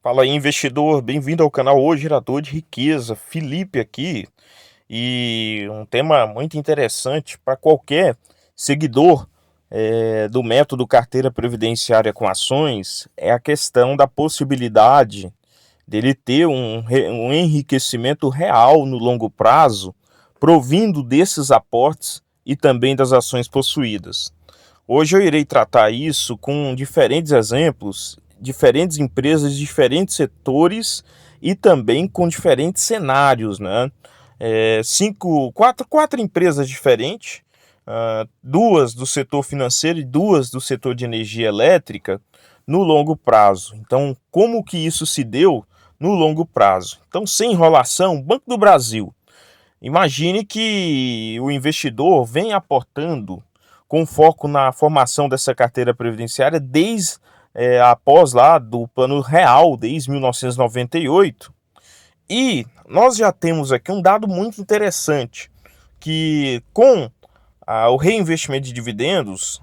Fala aí, investidor, bem-vindo ao canal O Gerador de Riqueza. Felipe aqui, e um tema muito interessante para qualquer seguidor do método carteira previdenciária com ações é a questão da possibilidade dele ter um enriquecimento real no longo prazo, provindo desses aportes e também das ações possuídas. Hoje eu irei tratar isso com diferentes exemplos, diferentes empresas, diferentes setores e também com diferentes cenários, né? Quatro empresas diferentes, duas do setor financeiro e duas do setor de energia elétrica no longo prazo. Então, como que isso se deu no longo prazo? Então, sem enrolação, Banco do Brasil. Imagine que o investidor vem aportando com foco na formação dessa carteira previdenciária desde após lá do Plano Real, desde 1998. E nós já temos aqui um dado muito interessante, que com o reinvestimento de dividendos,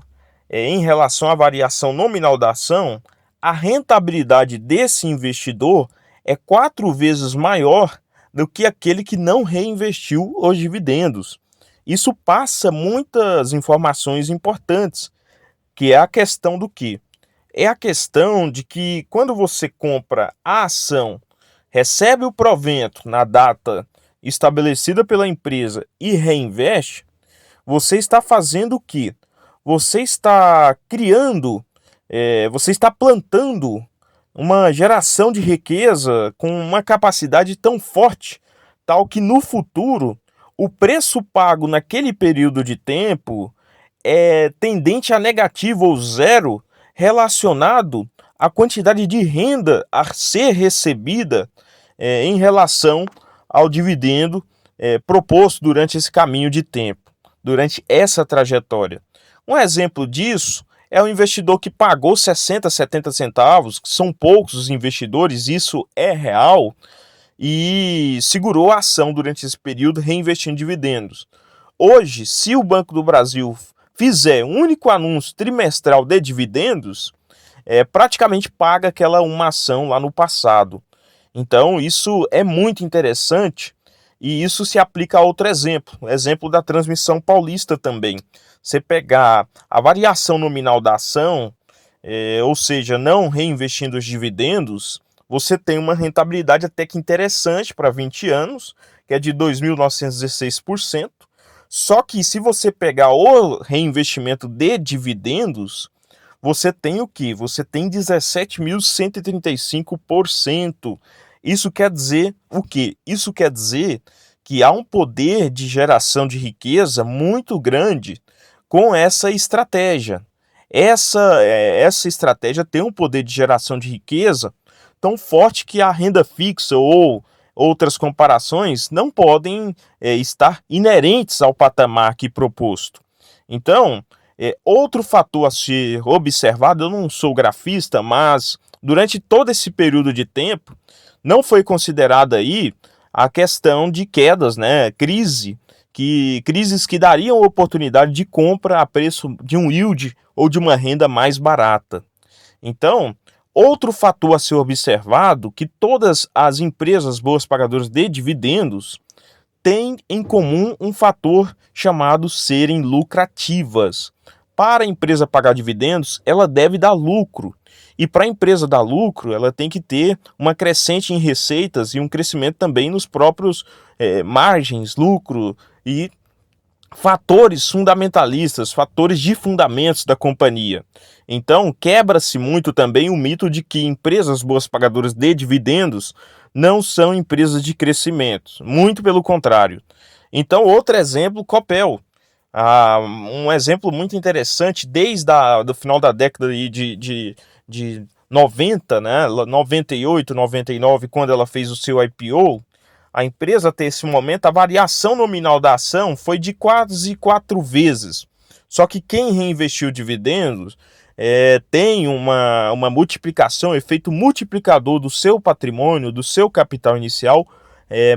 em relação à variação nominal da ação, a rentabilidade desse investidor é 4 vezes maior do que aquele que não reinvestiu os dividendos. Isso passa muitas informações importantes, que é a questão do quê? É a questão de que quando você compra a ação, recebe o provento na data estabelecida pela empresa e reinveste, você está fazendo o quê? Você está criando, você está plantando uma geração de riqueza com uma capacidade tão forte, tal que no futuro o preço pago naquele período de tempo é tendente a negativo ou zero relacionado à quantidade de renda a ser recebida em relação ao dividendo proposto durante esse caminho de tempo, durante essa trajetória. Um exemplo disso é o investidor que pagou 60, 70 centavos, que são poucos os investidores, isso é real, e segurou a ação durante esse período reinvestindo dividendos. Hoje, se o Banco do Brasil fizer um único anúncio trimestral de dividendos, praticamente paga aquela uma ação lá no passado. Então, isso é muito interessante e isso se aplica a outro exemplo, o exemplo da transmissão paulista também. Você pegar a variação nominal da ação, ou seja, não reinvestindo os dividendos, você tem uma rentabilidade até que interessante para 20 anos, que é de 2.916%. Só que se você pegar o reinvestimento de dividendos, você tem o que? Você tem 17.135%. Isso quer dizer o quê? Isso quer dizer que há um poder de geração de riqueza muito grande com essa estratégia. Essa estratégia tem um poder de geração de riqueza tão forte que a renda fixa ou outras comparações não podem estar inerentes ao patamar aqui proposto. Então, outro fator a ser observado, eu não sou grafista, mas durante todo esse período de tempo, não foi considerada aí a questão de quedas, né, crises que dariam oportunidade de compra a preço de um yield ou de uma renda mais barata. Então, outro fator a ser observado, que todas as empresas boas pagadoras de dividendos têm em comum um fator chamado serem lucrativas. Para a empresa pagar dividendos, ela deve dar lucro. E para a empresa dar lucro, ela tem que ter uma crescente em receitas e um crescimento também nos próprios margens, lucro e fatores fundamentalistas, fatores de fundamentos da companhia. Então, quebra-se muito também o mito de que empresas boas pagadoras de dividendos não são empresas de crescimento. Muito pelo contrário. Então, outro exemplo, Copel. Um exemplo muito interessante, desde o final da década de 90, né, 98, 99, quando ela fez o seu IPO, a empresa até esse momento, a variação nominal da ação foi de quase 4 vezes. Só que quem reinvestiu dividendos tem uma multiplicação, efeito multiplicador do seu patrimônio, do seu capital inicial,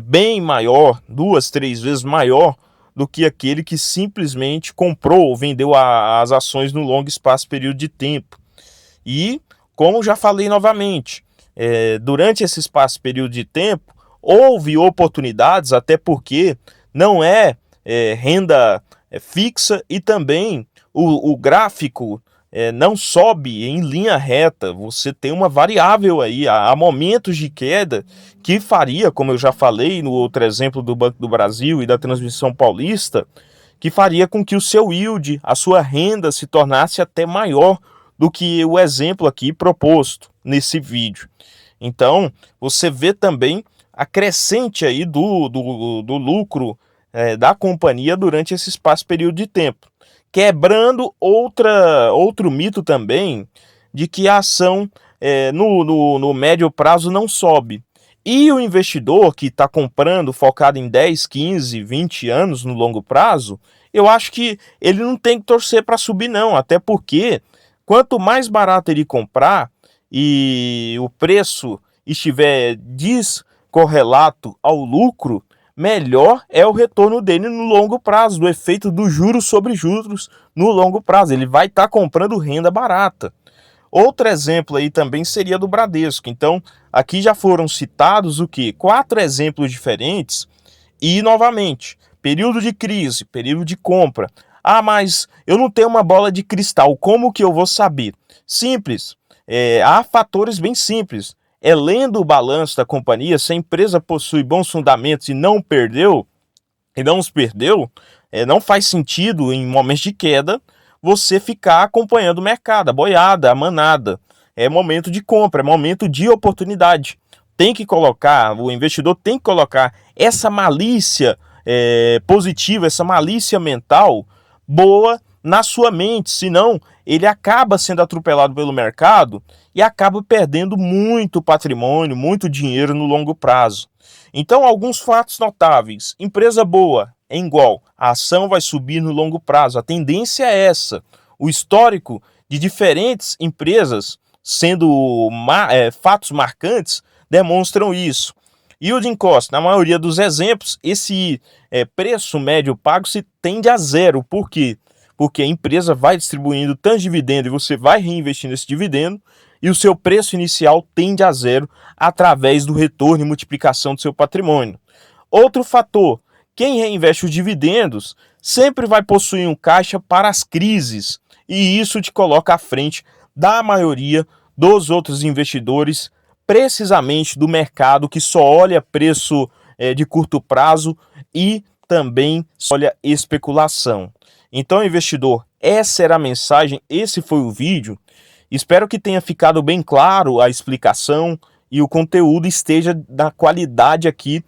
bem maior, 2, 3 vezes maior do que aquele que simplesmente comprou ou vendeu as ações no longo espaço período de tempo. E, como já falei novamente, durante esse espaço período de tempo, houve oportunidades, até porque não renda fixa, e também o gráfico não sobe em linha reta. Você tem uma variável aí, há momentos de queda que faria, como eu já falei no outro exemplo do Banco do Brasil e da Transmissão Paulista, que faria com que o seu yield, a sua renda, se tornasse até maior do que o exemplo aqui proposto nesse vídeo. Então, você vê também a crescente aí do lucro da companhia durante esse espaço período de tempo, quebrando outro mito também de que a ação no médio prazo não sobe. E o investidor que está comprando focado em 10, 15, 20 anos no longo prazo, eu acho que ele não tem que torcer para subir não, até porque quanto mais barato ele comprar e o preço estiver descorrelato ao lucro, melhor é o retorno dele no longo prazo, do efeito do juros sobre juros no longo prazo. Ele vai estar comprando renda barata. Outro exemplo aí também seria do Bradesco. Então, aqui já foram citados o quê? 4 exemplos diferentes e, novamente, período de crise, período de compra. Ah, mas eu não tenho uma bola de cristal, como que eu vou saber? Simples, há fatores bem simples. Lendo o balanço da companhia, se a empresa possui bons fundamentos e não os perdeu, não faz sentido em momentos de queda você ficar acompanhando o mercado, a boiada, a manada. É momento de compra, é momento de oportunidade. O investidor tem que colocar essa malícia positiva, essa malícia mental boa na sua mente, senão ele acaba sendo atropelado pelo mercado e acaba perdendo muito patrimônio, muito dinheiro no longo prazo. Então, alguns fatos notáveis. Empresa boa é igual, a ação vai subir no longo prazo. A tendência é essa. O histórico de diferentes empresas, sendo fatos marcantes, demonstram isso. Yielding cost, na maioria dos exemplos, esse preço médio pago se tende a zero. Por quê? Porque a empresa vai distribuindo tanto dividendo e você vai reinvestindo esse dividendo, e o seu preço inicial tende a zero através do retorno e multiplicação do seu patrimônio. Outro fator, quem reinveste os dividendos sempre vai possuir um caixa para as crises, e isso te coloca à frente da maioria dos outros investidores, precisamente do mercado que só olha preço de curto prazo e também só olha especulação. Então, investidor, essa era a mensagem, esse foi o vídeo. Espero que tenha ficado bem claro a explicação e o conteúdo esteja da qualidade aqui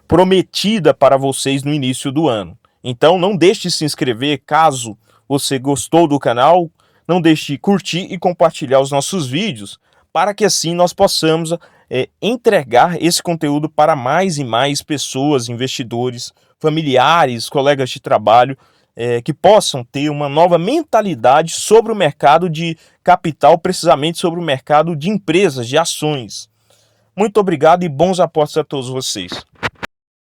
prometida para vocês no início do ano. Então, não deixe de se inscrever caso você gostou do canal, não deixe de curtir e compartilhar os nossos vídeos, para que assim nós possamos entregar esse conteúdo para mais e mais pessoas, investidores, familiares, colegas de trabalho, que possam ter uma nova mentalidade sobre o mercado de capital, precisamente sobre o mercado de empresas, de ações. Muito obrigado e bons aportes a todos vocês.